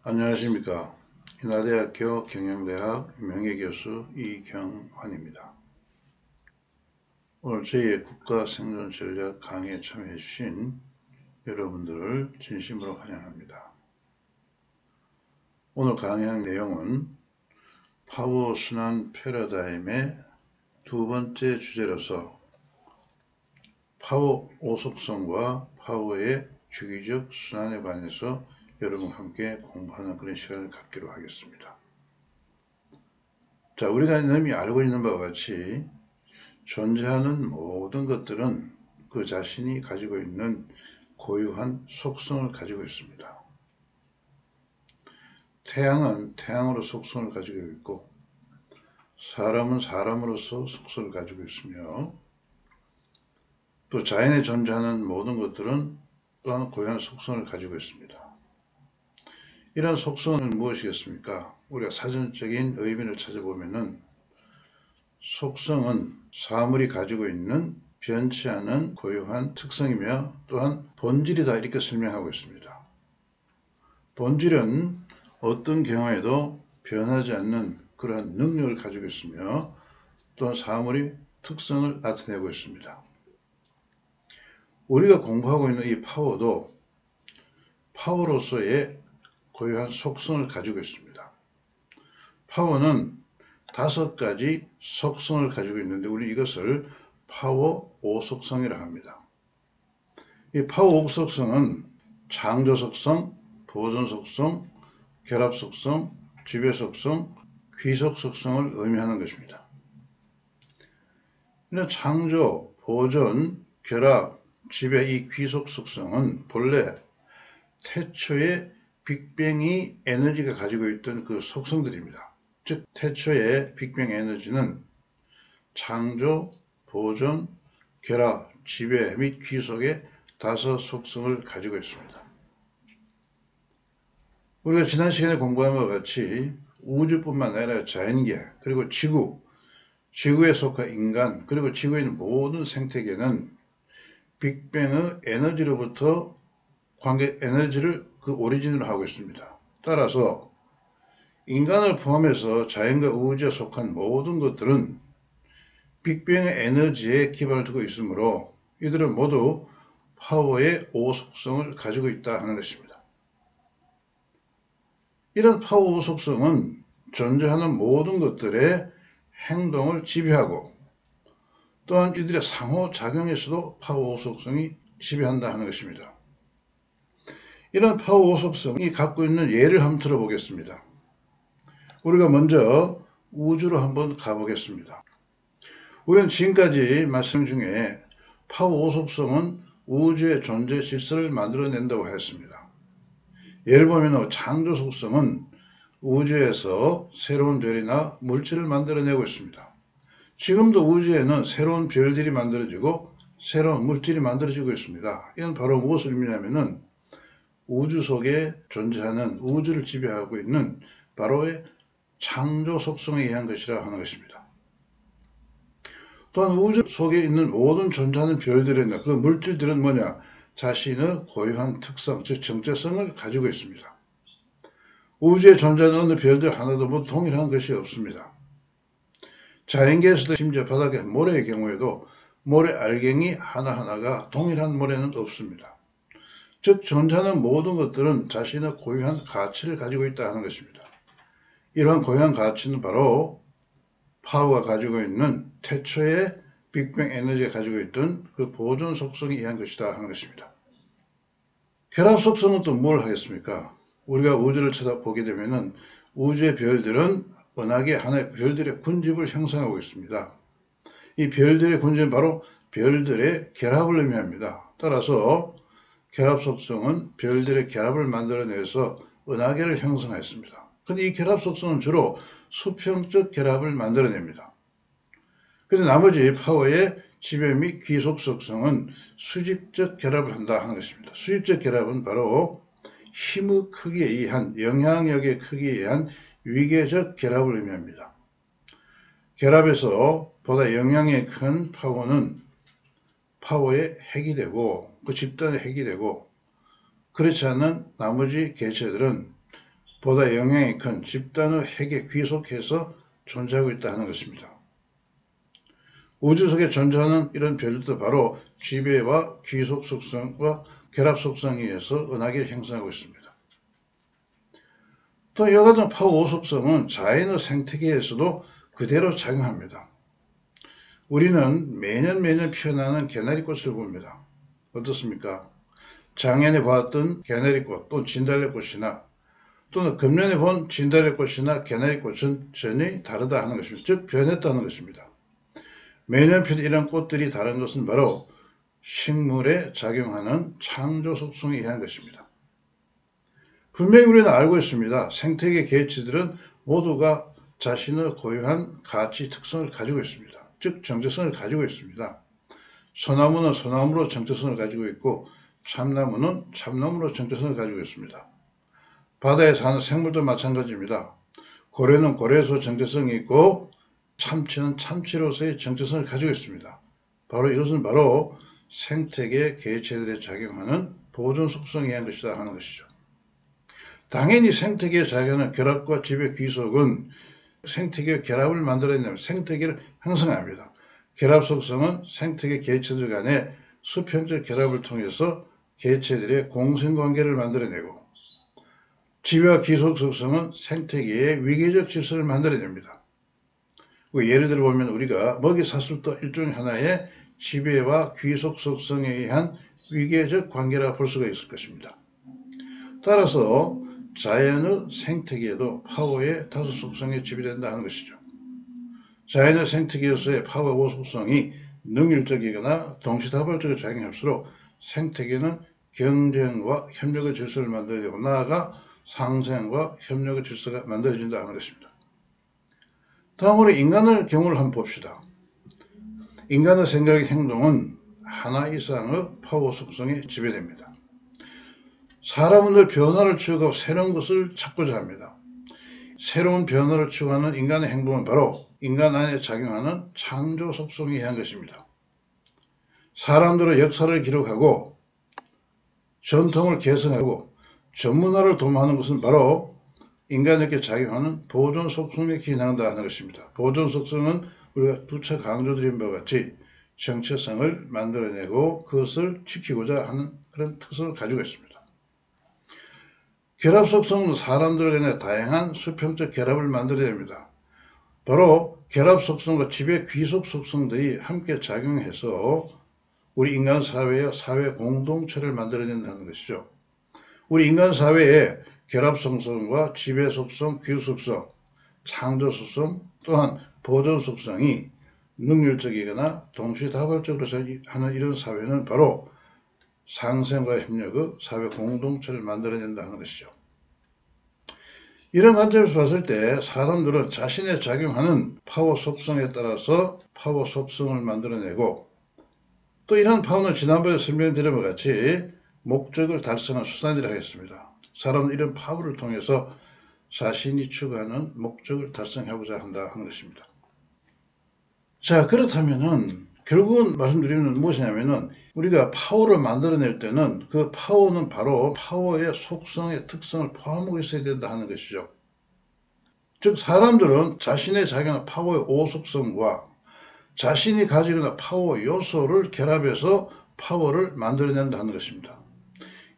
안녕하십니까. 인하대학교 경영대학 명예교수 이경환입니다. 오늘 저희의 국가생존전략 강의에 참여해 주신 여러분들을 진심으로 환영합니다. 오늘 강의할 내용은 파워 순환 패러다임의 두 번째 주제로서 파워 오속성과 파워의 주기적 순환에 관해서 여러분과 함께 공부하는 그런 시간을 갖기로 하겠습니다. 자, 우리가 이미 알고 있는 바와 같이 존재하는 모든 것들은 그 자신이 가지고 있는 고유한 속성을 가지고 있습니다. 태양은 태양으로 속성을 가지고 있고, 사람은 사람으로서 속성을 가지고 있으며, 또 자연에 존재하는 모든 것들은 또한 고유한 속성을 가지고 있습니다. 이런 속성은 무엇이겠습니까? 우리가 사전적인 의미를 찾아보면은 속성은 사물이 가지고 있는 변치 않은 고유한 특성이며 또한 본질이다, 이렇게 설명하고 있습니다. 본질은 어떤 경우에도 변하지 않는 그러한 능력을 가지고 있으며 또한 사물의 특성을 나타내고 있습니다. 우리가 공부하고 있는 이 파워도 파워로서의 고유한 속성을 가지고 있습니다. 파워는 5가지 속성을 가지고 있는데 우리 이것을 파워 5속성이라 합니다. 이 파워 5속성은 창조 속성, 보존 속성, 결합 속성, 지배 속성, 귀속 속성을 의미하는 것입니다. 이런 창조, 보존, 결합, 지배, 이 귀속 속성은 본래 태초의 빅뱅이 에너지가 가지고 있던 그 속성들입니다. 즉 태초의 빅뱅 에너지는 창조, 보존, 결합, 지배 및 귀속의 5 속성을 가지고 있습니다. 우리가 지난 시간에 공부한 것과 같이 우주뿐만 아니라 자연계, 그리고 지구에 속한 인간, 그리고 지구에 있는 모든 생태계는 빅뱅의 에너지로부터 에너지를 그 오리진으로 하고 있습니다. 따라서 인간을 포함해서 자연과 우주에 속한 모든 것들은 빅뱅의 에너지에 기반을 두고 있으므로 이들은 모두 파워의 5속성을 가지고 있다 하는 것입니다. 이런 파워 5속성은 존재하는 모든 것들의 행동을 지배하고 또한 이들의 상호작용에서도 파워 5속성이 지배한다 하는 것입니다. 이런 파워 5속성이 갖고 있는 예를 한번 들어보겠습니다. 우리가 먼저 우주로 한번 가보겠습니다. 우리는 지금까지 말씀 중에 파워 5속성은 우주의 존재 질서를 만들어낸다고 했습니다. 예를 보면 창조 속성은 우주에서 새로운 별이나 물질을 만들어내고 있습니다. 지금도 우주에는 새로운 별들이 만들어지고 새로운 물질이 만들어지고 있습니다. 이건 바로 무엇을 의미하냐면은 우주 속에 존재하는 우주를 지배하고 있는 바로의 창조 속성에 의한 것이라 하는 것입니다. 또한 우주 속에 있는 모든 존재하는 별들은 그 물질들은 뭐냐? 자신의 고유한 특성, 즉 정체성을 가지고 있습니다. 우주에 존재하는 어느 별들 하나도 모두 동일한 것이 없습니다. 자연계에서도 심지어 바닥의 모래의 경우에도 모래 알갱이 하나하나가 동일한 모래는 없습니다. 즉 존재하는 모든 것들은 자신의 고유한 가치를 가지고 있다 하는 것입니다. 이러한 고유한 가치는 바로 파워가 가지고 있는 태초의 빅뱅 에너지가 가지고 있던 그 보존 속성에 의한 것이다 하는 것입니다. 결합 속성은 또 뭘 하겠습니까? 우리가 우주를 쳐다보게 되면은 우주의 별들은 은하계 하나의 별들의 군집을 형성하고 있습니다. 이 별들의 군집은 바로 별들의 결합을 의미합니다. 따라서 결합 속성은 별들의 결합을 만들어내서 은하계를 형성했습니다. 근데 이 결합 속성은 주로 수평적 결합을 만들어냅니다. 그런데 나머지 파워의 지배 및 귀속 속성은 수직적 결합을 한다 하는 것입니다. 수직적 결합은 바로 힘의 크기에 의한, 영향력의 크기에 의한 위계적 결합을 의미합니다. 결합에서 보다 영향이 큰 파워는 파워의 핵이 되고 그 집단의 핵이 되고, 그렇지 않은 나머지 개체들은 보다 영향이 큰 집단의 핵에 귀속해서 존재하고 있다 하는 것입니다. 우주 속에 존재하는 이런 별들도 바로 지배와 귀속 속성과 결합 속성에 의해서 은하계를 형성하고 있습니다. 또 이와 같은 파워 5 속성은 자연의 생태계에서도 그대로 작용합니다. 우리는 매년 피어나는 개나리꽃을 봅니다. 어떻습니까? 작년에 보았던 개나리꽃 또는 진달래꽃이나 또는 금년에 본 진달래꽃이나 개나리꽃은 전혀 다르다 하는 것입니다. 즉 변했다는 것입니다. 매년 피는 이런 꽃들이 다른 것은 바로 식물에 작용하는 창조 속성에 의한 것입니다. 분명히 우리는 알고 있습니다. 생태계 개체들은 모두가 자신의 고유한 가치 특성을 가지고 있습니다. 즉 정체성을 가지고 있습니다. 소나무는 소나무로 정체성을 가지고 있고 참나무는 참나무로 정체성을 가지고 있습니다. 바다에 사는 생물도 마찬가지입니다. 고래는 고래에서 정체성이 있고 참치는 참치로서의 정체성을 가지고 있습니다. 바로 이것은 바로 생태계 개체들에 작용하는 보존 속성에 의한 것이다 하는 것이죠. 당연히 생태계에 작용하는 결합과 지배 귀속은 생태계의 결합을 만들어내면 생태계를 형성합니다. 결합 속성은 생태계 개체들 간의 수평적 결합을 통해서 개체들의 공생관계를 만들어내고 지배와 귀속 속성은 생태계의 위계적 질서를 만들어냅니다. 예를 들어 보면 우리가 먹이 사슬도 일종 하나의 지배와 귀속 속성에 의한 위계적 관계라 볼 수가 있을 것입니다. 따라서 자연의 생태계에도 파워의 다수 속성에 지배된다 하는 것이죠. 자연의 생태계에서의 파워 5 속성이 능률적이거나 동시다발적으로 작용할수록 생태계는 경쟁과 협력의 질서를 만들어내고 나아가 상생과 협력의 질서가 만들어진다 하는 것입니다. 다음으로 인간의 경우를 한번 봅시다. 인간의 생각의 행동은 하나 이상의 파워 속성에 지배됩니다. 사람은 늘 변화를 추구하고 새로운 것을 찾고자 합니다. 새로운 변화를 추구하는 인간의 행동은 바로 인간 안에 작용하는 창조 속성에 의한 것입니다. 사람들은 역사를 기록하고 전통을 개선하고 전문화를 도모하는 것은 바로 인간에게 작용하는 보존 속성에 기인한다 하는 것입니다. 보존 속성은 우리가 두차 강조드린 바와 같이 정체성을 만들어내고 그것을 지키고자 하는 그런 특성을 가지고 있습니다. 결합 속성은 사람들 간의 다양한 수평적 결합을 만들어냅니다. 바로 결합 속성과 지배 귀속 속성들이 함께 작용해서 우리 인간 사회의 사회 공동체를 만들어낸다는 것이죠. 우리 인간 사회에 결합 속성과 지배 속성, 귀속 속성, 창조 속성 또한 보존 속성이 능률적이거나 동시다발적으로 하는 이런 사회는 바로 상생과 협력의 사회 공동체를 만들어낸다는 것이죠. 이런 관점에서 봤을 때 사람들은 자신의 작용하는 파워 속성에 따라서 파워 속성을 만들어내고 또 이런 파워는 지난번에 설명드린 것 같이 목적을 달성한 수단이라 하겠습니다. 사람은 이런 파워를 통해서 자신이 추구하는 목적을 달성하고자 한다 하는 것입니다. 자, 그렇다면은 결국은 말씀드리는 무엇이냐면은 우리가 파워를 만들어낼 때는 그 파워는 바로 파워의 속성의 특성을 포함하고 있어야 된다 하는 것이죠. 즉 사람들은 자신의 작용하는 파워의 5 속성과 자신이 가지고 있는 파워 요소를 결합해서 파워를 만들어낸다 하는 것입니다.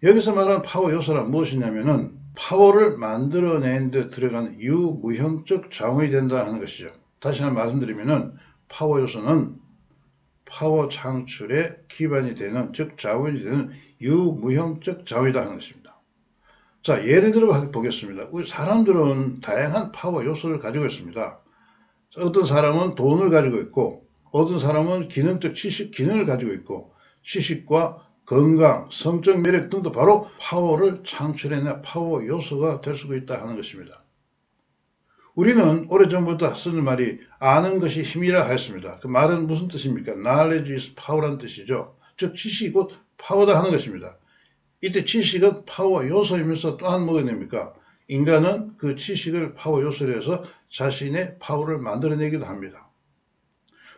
여기서 말하는 파워 요소란 무엇이냐면은 파워를 만들어내는 데 들어가는 유무형적 자원이 된다 하는 것이죠. 다시 한번 말씀드리면은 파워 요소는 파워 창출의 기반이 되는, 즉 자원이 되는 유무형적 자원이다 하는 것입니다. 자, 예를 들어 보겠습니다. 우리 사람들은 다양한 파워 요소를 가지고 있습니다. 어떤 사람은 돈을 가지고 있고 어떤 사람은 기능적 지식, 기능을 가지고 있고 지식과 건강, 성적 매력 등도 바로 파워를 창출해내 파워 요소가 될 수가 있다 하는 것입니다. 우리는 오래전부터 쓰는 말이 아는 것이 힘이라 하였습니다. 그 말은 무슨 뜻입니까? Knowledge is power라는 뜻이죠. 즉 지식이 곧 파워다 하는 것입니다. 이때 지식은 파워 요소이면서 또한 뭐가 됩니까? 인간은 그 지식을 파워 요소로 해서 자신의 파워를 만들어내기도 합니다.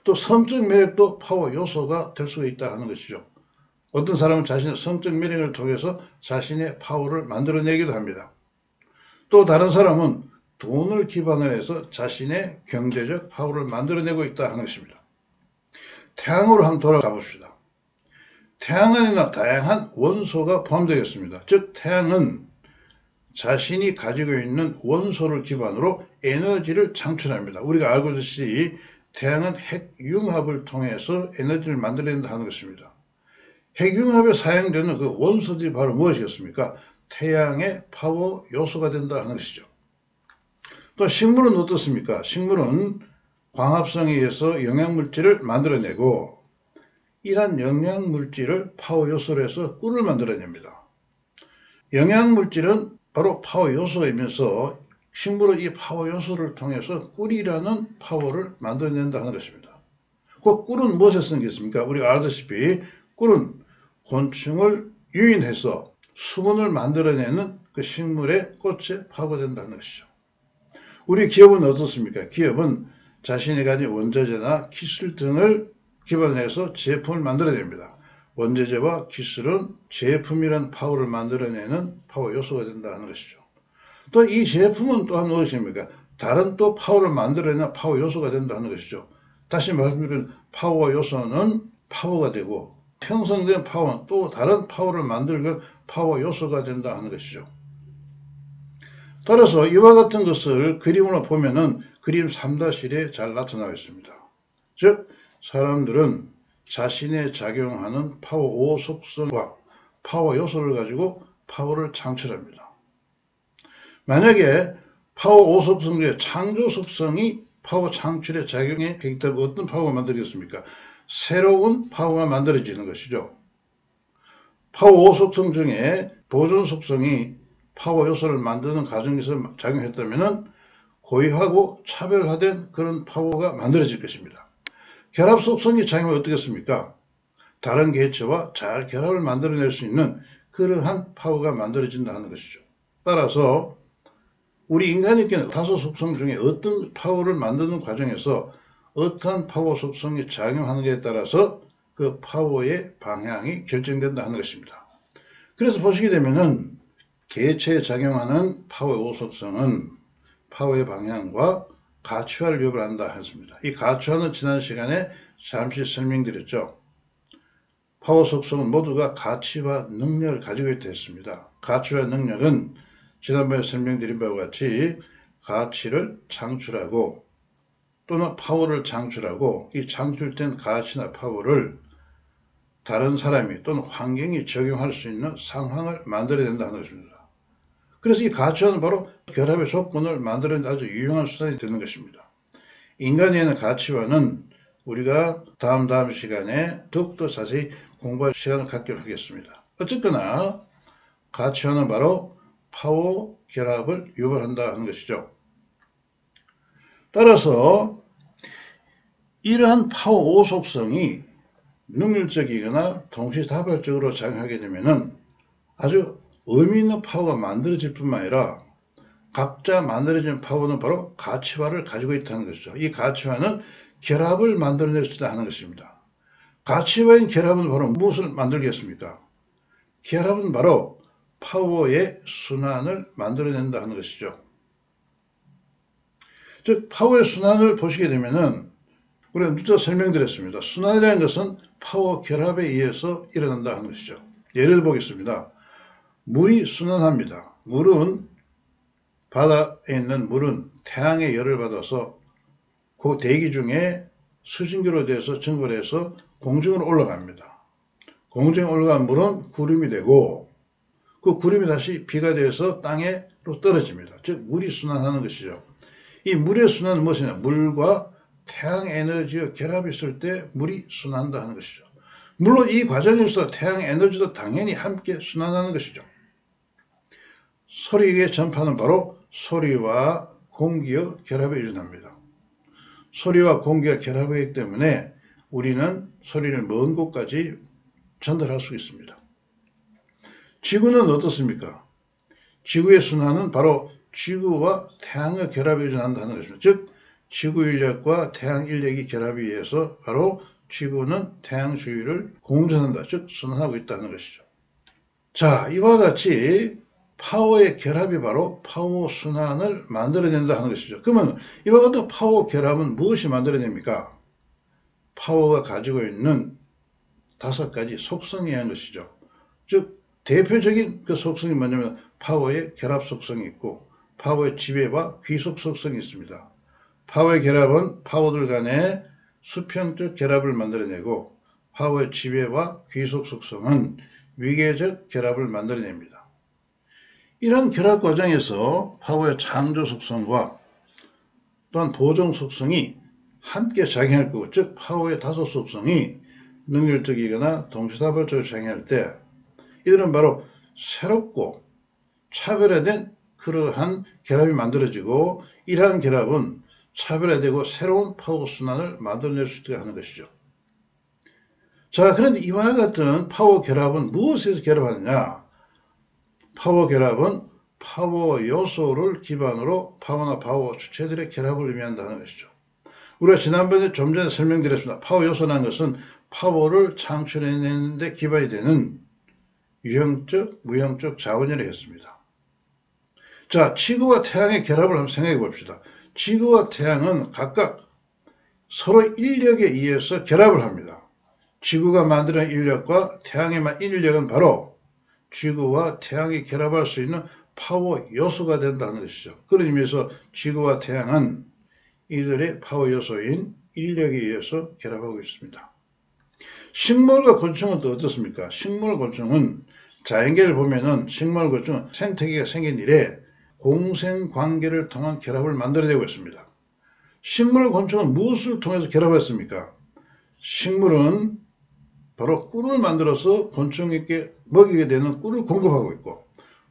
또 성적 매력도 파워 요소가 될 수가 있다 하는 것이죠. 어떤 사람은 자신의 성적 매력을 통해서 자신의 파워를 만들어내기도 합니다. 또 다른 사람은 돈을 기반으로 해서 자신의 경제적 파워를 만들어내고 있다 하는 것입니다. 태양으로 한번 돌아가 봅시다. 태양 안에는 다양한 원소가 포함되겠습니다. 즉 태양은 자신이 가지고 있는 원소를 기반으로 에너지를 창출합니다. 우리가 알고 있듯이 태양은 핵융합을 통해서 에너지를 만들어낸다 하는 것입니다. 핵융합에 사용되는 그 원소들이 바로 무엇이겠습니까? 태양의 파워 요소가 된다 하는 것이죠. 또 식물은 어떻습니까? 식물은 광합성에 의해서 영양물질을 만들어내고 이러한 영양물질을 파워 요소로 해서 꿀을 만들어냅니다. 영양물질은 바로 파워 요소이면서 식물은 이 파워 요소를 통해서 꿀이라는 파워를 만들어낸다 하는 것입니다. 그 꿀은 무엇에 쓰겠습니까? 우리가 알다시피 꿀은 곤충을 유인해서 수분을 만들어내는 그 식물의 꽃에 파고된다는 것이죠. 우리 기업은 어떻습니까? 기업은 자신이 가진 원자재나 기술 등을 기반으로 해서 제품을 만들어냅니다. 원자재와 기술은 제품이라는 파워를 만들어내는 파워 요소가 된다 하는 것이죠. 또 이 제품은 또한 무엇입니까? 다른 또 파워를 만들어내는 파워 요소가 된다 하는 것이죠. 다시 말씀드리면 파워 요소는 파워가 되고 형성된 파워는 또 다른 파워를 만들고 파워 요소가 된다 하는 것이죠. 따라서 이와 같은 것을 그림으로 보면은 그림 3-1에 잘 나타나고 있습니다. 즉 사람들은 자신의 작용하는 파워 5 속성과 파워 요소를 가지고 파워를 창출합니다. 만약에 파워 5 속성 중에 창조 속성이 파워 창출에 작용해 있다면 어떤 파워가 만들겠습니까? 새로운 파워가 만들어지는 것이죠. 파워 5 속성 중에 보존 속성이 파워 요소를 만드는 과정에서 작용했다면 고유하고 차별화된 그런 파워가 만들어질 것입니다. 결합 속성이 작용하면 어떻겠습니까? 다른 개체와 잘 결합을 만들어낼 수 있는 그러한 파워가 만들어진다 하는 것이죠. 따라서 우리 인간에게는 5 속성 중에 어떤 파워를 만드는 과정에서 어떠한 파워 속성이 작용하는지에 따라서 그 파워의 방향이 결정된다 하는 것입니다. 그래서 보시게 되면은 개체에 작용하는 파워 5 속성은 파워의 방향과 가치화를 유발한다 했습니다. 이 가치화는 지난 시간에 잠시 설명드렸죠. 파워 속성은 모두가 가치와 능력을 가지고 있다 했습니다. 가치와 능력은 지난번에 설명드린 바와 같이 가치를 창출하고 또는 파워를 창출하고 이 창출된 가치나 파워를 다른 사람이 또는 환경이 적용할 수 있는 상황을 만들어낸다 하는 것입니다. 그래서 이 가치화는 바로 결합의 조건을 만들어내는 아주 유용한 수단이 되는 것입니다. 인간에는 가치화는 우리가 다음 시간에 더욱더 자세히 공부할 시간을 갖기로 하겠습니다. 어쨌거나 가치화는 바로 파워 결합을 유발한다 하는 것이죠. 따라서 이러한 파워 5 속성이 능률적이거나 동시다발적으로 작용하게 되면 아주 의미 있는 파워가 만들어질 뿐만 아니라 각자 만들어진 파워는 바로 가치화를 가지고 있다는 것이죠. 이 가치화는 결합을 만들어낼 수 있다는 것입니다. 가치화인 결합은 바로 무엇을 만들겠습니까? 결합은 바로 파워의 순환을 만들어낸다 하는 것이죠. 즉 파워의 순환을 보시게 되면은 우리가 누차 설명드렸습니다. 순환이라는 것은 파워 결합에 의해서 일어난다 하는 것이죠. 예를 보겠습니다. 물이 순환합니다. 물은 바다에 있는 물은 태양의 열을 받아서 그 대기 중에 수증기로 돼서 증발해서 공중으로 올라갑니다. 공중에 올라간 물은 구름이 되고 그 구름이 다시 비가 돼서 땅에로 떨어집니다. 즉 물이 순환하는 것이죠. 이 물의 순환은 무엇이냐? 물과 태양 에너지의 결합이 있을 때 물이 순환한다 하는 것이죠. 물론 이 과정에서 태양 에너지도 당연히 함께 순환하는 것이죠. 소리의 전파는 바로 소리와 공기의 결합에 일어납니다. 소리와 공기가 결합하기 때문에 우리는 소리를 먼 곳까지 전달할 수 있습니다. 지구는 어떻습니까? 지구의 순환은 바로 지구와 태양의 결합에 일어난다는 것입니다. 즉 지구 인력과 태양 인력이 결합에 의해서 바로 지구는 태양 주위를 공전한다. 즉 순환하고 있다는 것이죠. 자, 이와 같이 파워의 결합이 바로 파워 순환을 만들어낸다 하는 것이죠. 그러면 이와 같은 파워 결합은 무엇이 만들어냅니까? 파워가 가지고 있는 5가지 속성이 있는 것이죠. 즉 대표적인 그 속성이 뭐냐면 파워의 결합 속성이 있고 파워의 지배와 귀속 속성이 있습니다. 파워의 결합은 파워들 간의 수평적 결합을 만들어내고 파워의 지배와 귀속 속성은 위계적 결합을 만들어냅니다. 이런 결합 과정에서 파워의 창조 속성과 또한 보정 속성이 함께 작용할 거고, 즉 파워의 5 속성이 능률적이거나 동시다발적으로 작용할 때 이들은 바로 새롭고 차별화된 그러한 결합이 만들어지고, 이러한 결합은 차별화되고 새로운 파워 순환을 만들어낼 수 있게 하는 것이죠. 자, 그런데 이와 같은 파워 결합은 무엇에서 결합하느냐? 파워 결합은 파워 요소를 기반으로 파워나 파워 주체들의 결합을 의미한다는 것이죠. 우리가 지난번에 좀 전에 설명드렸습니다. 파워 요소라는 것은 파워를 창출해내는 데 기반이 되는 유형적, 무형적 자원이라 했습니다. 자, 지구와 태양의 결합을 한번 생각해 봅시다. 지구와 태양은 각각 서로 인력에 의해서 결합을 합니다. 지구가 만드는 인력과 태양의 인력은 바로 지구와 태양이 결합할 수 있는 파워 요소가 된다는 것이죠. 그런 의미에서 지구와 태양은 이들의 파워 요소인 인력에 의해서 결합하고 있습니다. 식물과 곤충은 또 어떻습니까? 식물, 곤충은 자연계를 보면은 식물, 곤충은 생태계가 생긴 이래 공생관계를 통한 결합을 만들어내고 있습니다. 식물, 곤충은 무엇을 통해서 결합했습니까? 식물은 바로 꿀을 만들어서 곤충에게 먹이게 되는 꿀을 공급하고 있고,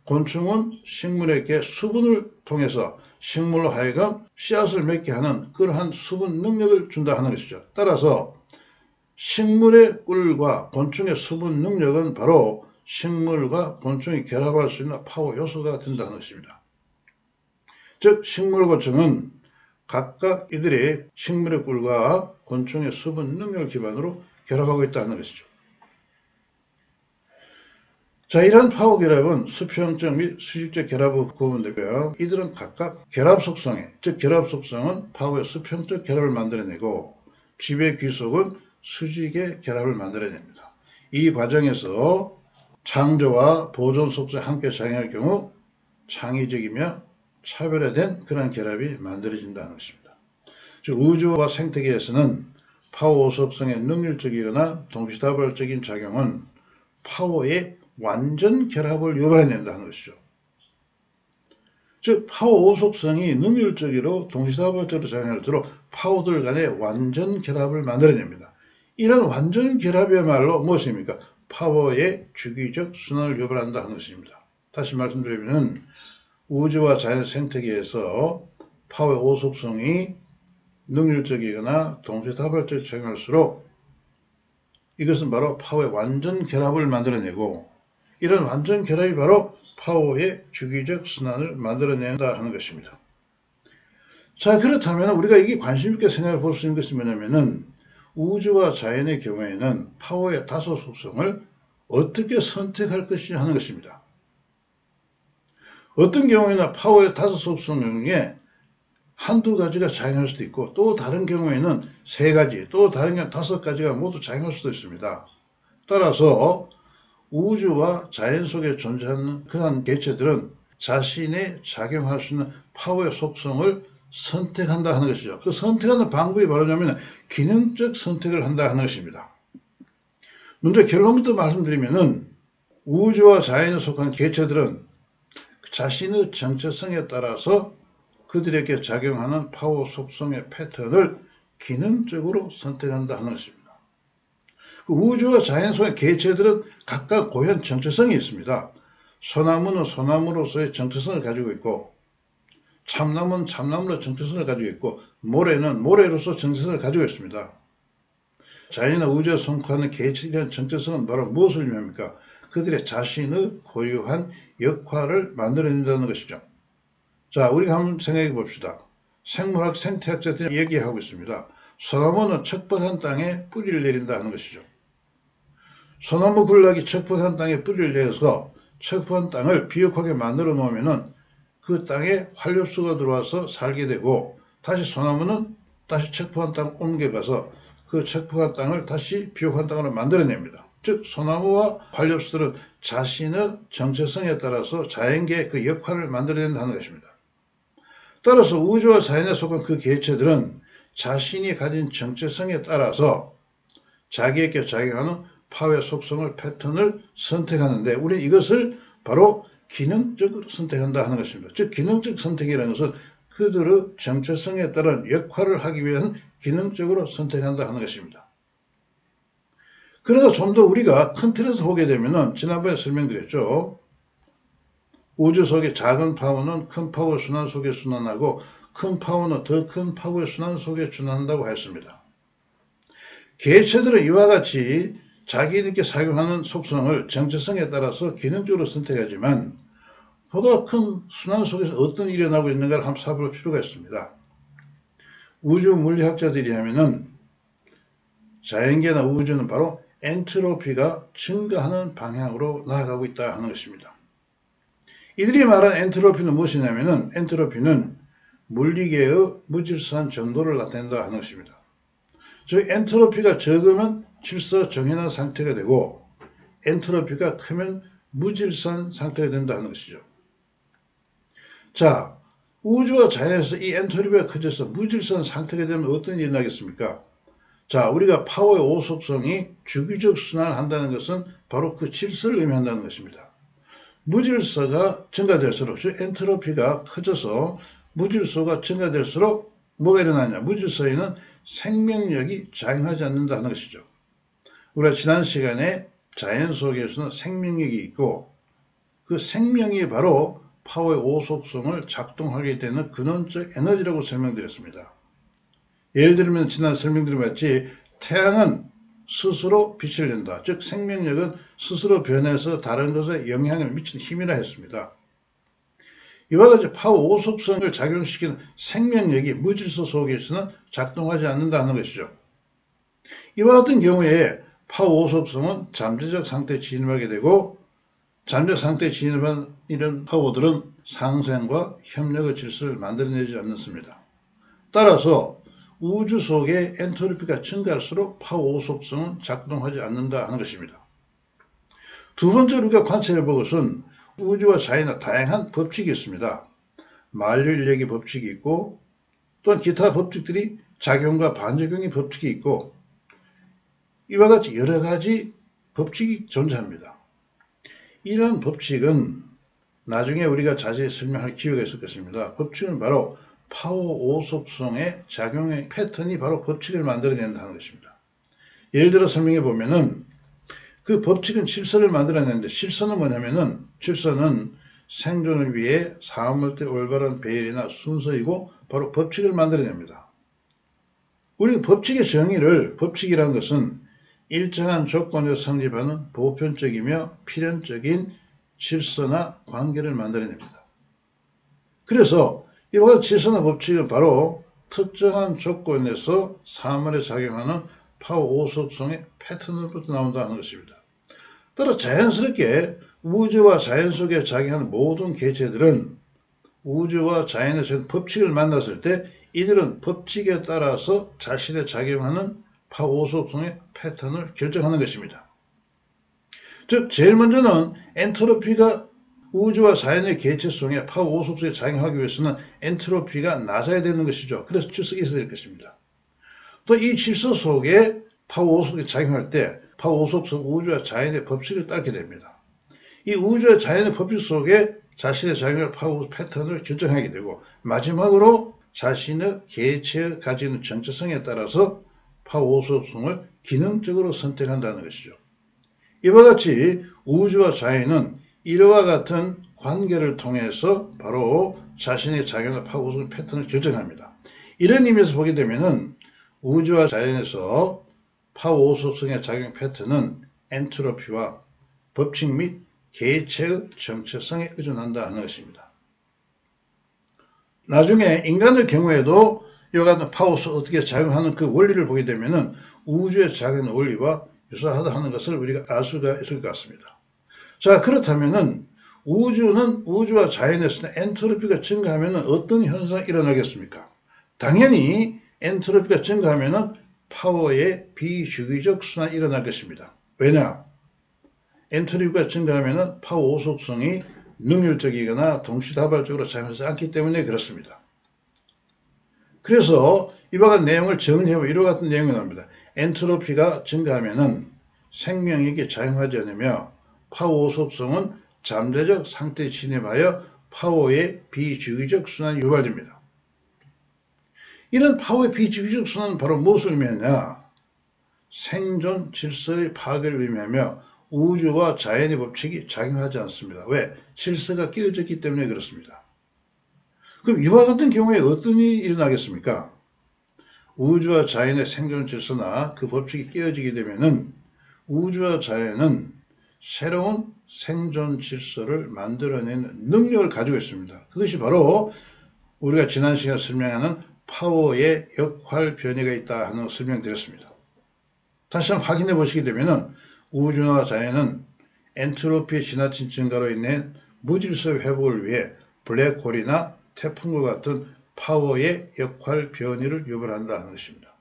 곤충은 식물에게 수분을 통해서 식물로 하여금 씨앗을 맺게 하는 그러한 수분 능력을 준다 하는 것이죠. 따라서 식물의 꿀과 곤충의 수분 능력은 바로 식물과 곤충이 결합할 수 있는 파워 요소가 된다는 것입니다. 즉 식물, 곤충은 각각 이들의 식물의 꿀과 곤충의 수분 능력을 기반으로 결합하고 있다는 것이죠. 자, 이러한 파워 결합은 수평적 및 수직적 결합으로 구분되고요. 이들은 각각 결합 속성에, 즉 결합 속성은 파워의 수평적 결합을 만들어내고 지배 귀속은 수직의 결합을 만들어냅니다. 이 과정에서 창조와 보존 속성이 함께 작용할 경우 창의적이며 차별화된 그런 결합이 만들어진다는 것입니다. 즉 우주와 생태계에서는 파워 속성의 능률적이거나 동시다발적인 작용은 파워의 완전 결합을 유발해낸다는 것이죠. 즉 파워 5속성이 능률적으로 동시다발적으로 작용할수록 파워들 간의 완전 결합을 만들어냅니다. 이런 완전 결합이야말로 무엇입니까? 파워의 주기적 순환을 유발한다 하는 것입니다. 다시 말씀드리면 우주와 자연 생태계에서 파워의 5속성이 능률적이거나 동시다발적으로 작용할수록 이것은 바로 파워의 완전 결합을 만들어내고, 이런 완전 결합이 바로 파워의 주기적 순환을 만들어낸다 하는 것입니다. 자, 그렇다면 우리가 이게 관심 있게 생각해 볼 수 있는 것이 뭐냐면은 우주와 자연의 경우에는 파워의 5 속성을 어떻게 선택할 것이냐 하는 것입니다. 어떤 경우에는 파워의 5 속성 중에 한두 가지가 작용할 수도 있고, 또 다른 경우에는 3가지, 또 다른 경우는 5가지가 모두 작용할 수도 있습니다. 따라서 우주와 자연 속에 존재하는 그런 개체들은 자신의 작용할 수 있는 파워의 속성을 선택한다 하는 것이죠. 그 선택하는 방법이 뭐냐면 기능적 선택을 한다 하는 것입니다. 먼저 결론부터 말씀드리면은 우주와 자연에 속한 개체들은 자신의 정체성에 따라서 그들에게 작용하는 파워 속성의 패턴을 기능적으로 선택한다 하는 것입니다. 그 우주와 자연 속의 개체들은 각각 고유한 정체성이 있습니다. 소나무는 소나무로서의 정체성을 가지고 있고, 참나무는 참나무로 정체성을 가지고 있고, 모래는 모래로서 정체성을 가지고 있습니다. 자연이나 우주에 속하는 개체에 대한 정체성은 바로 무엇을 의미합니까? 그들의 자신의 고유한 역할을 만들어낸다는 것이죠. 자, 우리가 한번 생각해 봅시다. 생물학, 생태학자들이 얘기하고 있습니다. 소나무는 척박한 땅에 뿌리를 내린다 하는 것이죠. 소나무 군락이 척박한 땅에 뿌리를 내려서 척박한 땅을 비옥하게 만들어 놓으면은 그 땅에 활렵수가 들어와서 살게 되고, 다시 소나무는 다시 척박한 땅 옮겨가서 그 척박한 땅을 다시 비옥한 땅으로 만들어냅니다. 즉 소나무와 활렵수들은 자신의 정체성에 따라서 자연계의 그 역할을 만들어낸다는 것입니다. 따라서 우주와 자연에 속한 그 개체들은 자신이 가진 정체성에 따라서 자기에게 작용하는 파워의 속성을, 패턴을 선택하는데, 우리는 이것을 바로 기능적으로 선택한다 하는 것입니다. 즉 기능적 선택이라는 것은 그들의 정체성에 따른 역할을 하기 위한 기능적으로 선택한다 하는 것입니다. 그래서 좀 더 우리가 큰 틀에서 보게 되면은, 지난번에 설명드렸죠. 우주 속의 작은 파워는 큰 파워 순환 속에 순환하고, 큰 파워는 더 큰 파워의 순환 속에 순환한다고 했습니다. 개체들은 이와 같이 자기에게 작용하는 속성을 정체성에 따라서 기능적으로 선택하지만, 보다 큰 순환 속에서 어떤 일이 일어나고 있는가를 한번 살펴볼 필요가 있습니다. 우주 물리학자들이 하면은 자연계나 우주는 바로 엔트로피가 증가하는 방향으로 나아가고 있다 하는 것입니다. 이들이 말하는 엔트로피는 무엇이냐면은, 엔트로피는 물리계의 무질서한 정도를 나타낸다 하는 것입니다. 즉 엔트로피가 적으면 질서 정연한 상태가 되고, 엔트로피가 크면 무질서한 상태가 된다 하는 것이죠. 자, 우주와 자연에서 이 엔트로피가 커져서 무질서한 상태가 되면 어떤 일이 나겠습니까? 자, 우리가 파워의 오속성이 주기적 순환을 한다는 것은 바로 그 질서를 의미한다는 것입니다. 무질서가 증가될수록, 즉 엔트로피가 커져서 무질서가 증가될수록 뭐가 일어나냐? 무질서에는 생명력이 작용하지 않는다 하는 것이죠. 우리가 지난 시간에 자연 속에서는 생명력이 있고, 그 생명이 바로 파워의 오속성을 작동하게 되는 근원적 에너지라고 설명드렸습니다. 예를 들면 지난 설명드린 같이 태양은 스스로 빛을 낸다. 즉 생명력은 스스로 변해서 다른 것에 영향을 미치는 힘이라 했습니다. 이와 같이 파워 오속성을 작용시키는 생명력이 무질서 속에서는 작동하지 않는다 하는 것이죠. 이와 같은 경우에 파워 오속성은 잠재적 상태에 진입하게 되고, 잠재 상태에 진입한 이런 파워들은 상생과 협력의 질서를 만들어내지 않습니다. 따라서 우주 속의 엔트로피가 증가할수록 파워 오속성은 작동하지 않는다 하는 것입니다. 두 번째로 우리가 관찰해 볼 것은 우주와 자연의 다양한 법칙이 있습니다. 만류인력의 법칙이 있고, 또한 기타 법칙들이 작용과 반작용의 법칙이 있고, 이와 같이 여러 가지 법칙이 존재합니다. 이러한 법칙은 나중에 우리가 자세히 설명할 기회가 있을 것입니다. 법칙은 바로 파워 오속성의 작용의 패턴이 바로 법칙을 만들어낸다는 것입니다. 예를 들어 설명해 보면은, 그 법칙은 질서를 만들어내는데, 질서는 뭐냐면은, 질서는 생존을 위해 사물들의 올바른 배열이나 순서이고 바로 법칙을 만들어냅니다. 우리는 법칙의 정의를, 법칙이라는 것은 일정한 조건에서 성립하는 보편적이며 필연적인 질서나 관계를 만들어냅니다. 그래서 이와 같은 질서나 법칙은 바로 특정한 조건에서 사물에 작용하는 파워 오속성의 패턴으로부터 나온다 하는 것입니다. 따라 자연스럽게 우주와 자연 속에 작용하는 모든 개체들은 우주와 자연의 법칙을 만났을 때 이들은 법칙에 따라서 자신의 작용하는 파워 오속성의 패턴을 결정하는 것입니다. 즉 제일 먼저는 엔트로피가 우주와 자연의 개체성에 파워 오속성에 작용하기 위해서는 엔트로피가 낮아야 되는 것이죠. 그래서 질서가 있어야 될 것입니다. 또 이 질서 속에 파워 오속성이 작용할 때 파워 오속성 우주와 자연의 법칙을 따르게 됩니다. 이 우주와 자연의 법칙 속에 자신의 작용할 파워 패턴을 결정하게 되고, 마지막으로 자신의 개체가 가지는 정체성에 따라서 파워 오속성을 기능적으로 선택한다는 것이죠. 이와 같이 우주와 자연은 이와 같은 관계를 통해서 바로 자신의 작용할 파워 오속성 패턴을 결정합니다. 이런 의미에서 보게 되면은 우주와 자연에서 파워 오속성의 작용 패턴은 엔트로피와 법칙 및 개체의 정체성에 의존한다 하는 것입니다. 나중에 인간의 경우에도 이와 같은 파워가 어떻게 작용하는 그 원리를 보게 되면은 우주의 작용 원리와 유사하다 하는 것을 우리가 알 수가 있을 것 같습니다. 자, 그렇다면은 우주는 우주와 자연에서는 엔트로피가 증가하면 어떤 현상이 일어나겠습니까? 당연히 엔트로피가 증가하면 파워의 비주기적 순환이 일어날 것입니다. 왜냐? 엔트로피가 증가하면 파워 오속성이 능률적이거나 동시다발적으로 작용하지 않기 때문에 그렇습니다. 그래서 이와 같은 내용을 정리해보면 이와 같은 내용이 나옵니다. 엔트로피가 증가하면 생명력이 작용하지 않으며 파워 오속성은 잠재적 상태에 진입하여 파워의 비주기적 순환이 유발됩니다. 이런 파워의 비주기적 순환은 바로 무엇을 의미하냐? 생존 질서의 파괴를 의미하며 우주와 자연의 법칙이 작용하지 않습니다. 왜? 질서가 깨어졌기 때문에 그렇습니다. 그럼 이와 같은 경우에 어떤 일이 일어나겠습니까? 우주와 자연의 생존 질서나 그 법칙이 깨어지게 되면은 우주와 자연은 새로운 생존 질서를 만들어내는 능력을 가지고 있습니다. 그것이 바로 우리가 지난 시간에 설명하는 파워의 역할 변이가 있다 하는 설명드렸습니다. 다시 한번 확인해 보시게 되면 우주와 자연은 엔트로피의 지나친 증가로 인해 무질서 회복을 위해 블랙홀이나 태풍과 같은 파워의 역할 변이를 유발한다 하는 것입니다.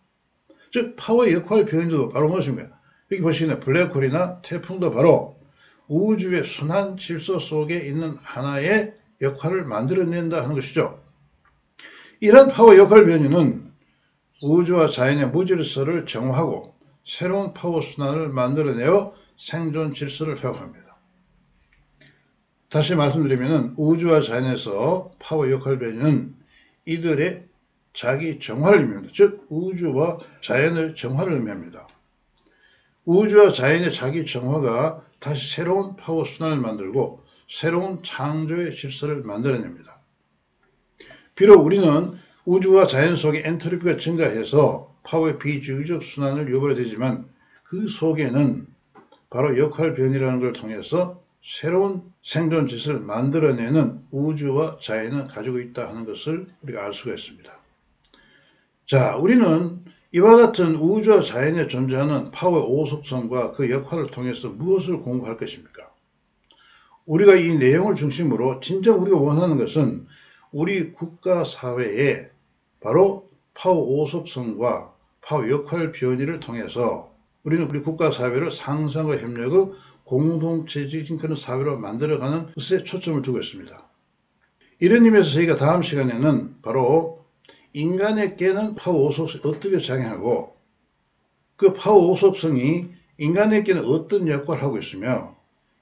즉 파워의 역할 변이도 바로 무엇입니까? 여기 보시면 블랙홀이나 태풍도 바로 우주의 순환 질서 속에 있는 하나의 역할을 만들어낸다 하는 것이죠. 이런 파워 역할 변이는 우주와 자연의 무질서를 정화하고 새로운 파워 순환을 만들어내어 생존 질서를 회복합니다. 다시 말씀드리면 우주와 자연에서 파워 역할 변이는 이들의 자기 정화를 의미합니다. 즉 우주와 자연의 정화를 의미합니다. 우주와 자연의 자기 정화가 다시 새로운 파워 순환을 만들고 새로운 창조의 질서를 만들어냅니다. 비록 우리는 우주와 자연 속에 엔트로피가 증가해서 파워의 비주기적 순환을 유발하게 되지만 그 속에는 바로 역할 변이라는 걸 통해서 새로운 생존 질서를 만들어내는 우주와 자연은 가지고 있다 하는 것을 우리가 알 수가 있습니다. 자, 우리는 이와 같은 우주와 자연에 존재하는 파워의 오속성과 그 역할을 통해서 무엇을 공부할 것입니까? 우리가 이 내용을 중심으로 진정 우리가 원하는 것은 우리 국가 사회에 바로 파워 오속성과 파워 역할 변이를 통해서 우리는 우리 국가 사회를 상상과 협력의 공동체적인 그런 사회로 만들어가는 것에 초점을 두고 있습니다. 이런 의미에서 저희가 다음 시간에는 바로 인간에게는 파워 오속성이 어떻게 작용하고 그 파워 오속성이 인간에게는 어떤 역할을 하고 있으며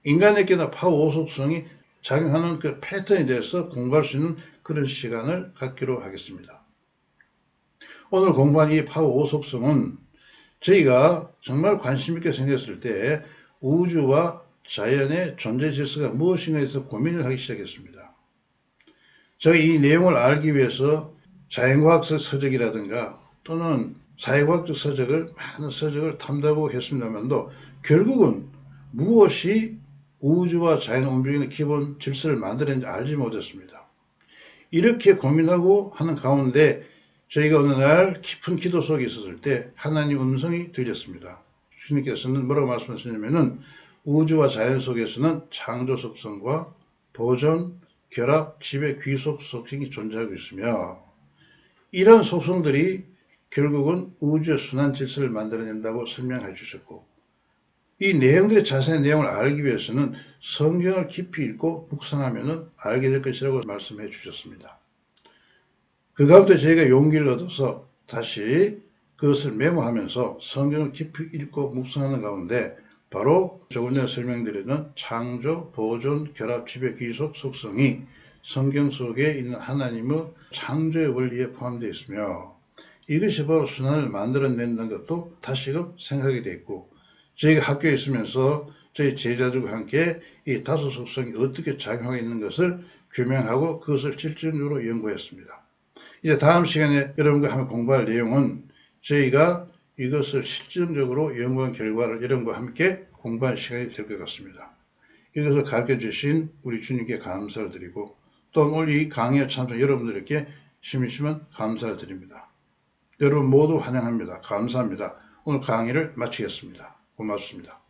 인간에게는 파워 오속성이 작용하는 그 패턴에 대해서 공부할 수 있는 그런 시간을 갖기로 하겠습니다. 오늘 공부한 이 파워 오속성은 저희가 정말 관심 있게 생겼을 때 우주와 자연의 존재 질서가 무엇인가에 대해서 고민을 하기 시작했습니다. 제가 이 내용을 알기 위해서 자연과학적 서적이라든가 또는 사회과학적 서적을 많은 서적을 탐구하고 했습니다만도 결국은 무엇이 우주와 자연 움직이는 기본 질서를 만들었는지 알지 못했습니다. 이렇게 고민하고 하는 가운데 저희가 어느 날 깊은 기도 속에 있었을 때 하나님 음성이 들렸습니다. 주님께서는 뭐라고 말씀하시냐면은 우주와 자연 속에서는 창조 속성과 보존, 결합, 지배, 귀속 속성이 존재하고 있으며 이런 속성들이 결국은 우주의 순환 질서를 만들어낸다고 설명해 주셨고 이 내용들의 자세한 내용을 알기 위해서는 성경을 깊이 읽고 묵상하면 알게 될 것이라고 말씀해 주셨습니다. 그 가운데 저희가 용기를 얻어서 다시 그것을 메모하면서 성경을 깊이 읽고 묵상하는 가운데 바로 조금 전에 설명드리는 창조, 보존, 결합, 지배, 귀속 속성이 성경 속에 있는 하나님의 창조의 원리에 포함되어 있으며 이것이 바로 순환을 만들어낸다는 것도 다시금 생각이 됐고 저희가 학교에 있으면서 저희 제자들과 함께 이 다섯 속성이 어떻게 작용하고 있는 것을 규명하고 그것을 실질적으로 연구했습니다. 이제 다음 시간에 여러분과 함께 공부할 내용은 저희가 이것을 실질적으로 연구한 결과를 여러분과 함께 공부할 시간이 될 것 같습니다. 이것을 가르쳐 주신 우리 주님께 감사를 드리고 또 오늘 이 강의에 참석 여러분들께 심심한 감사를 드립니다. 여러분 모두 환영합니다. 감사합니다. 오늘 강의를 마치겠습니다. 고맙습니다.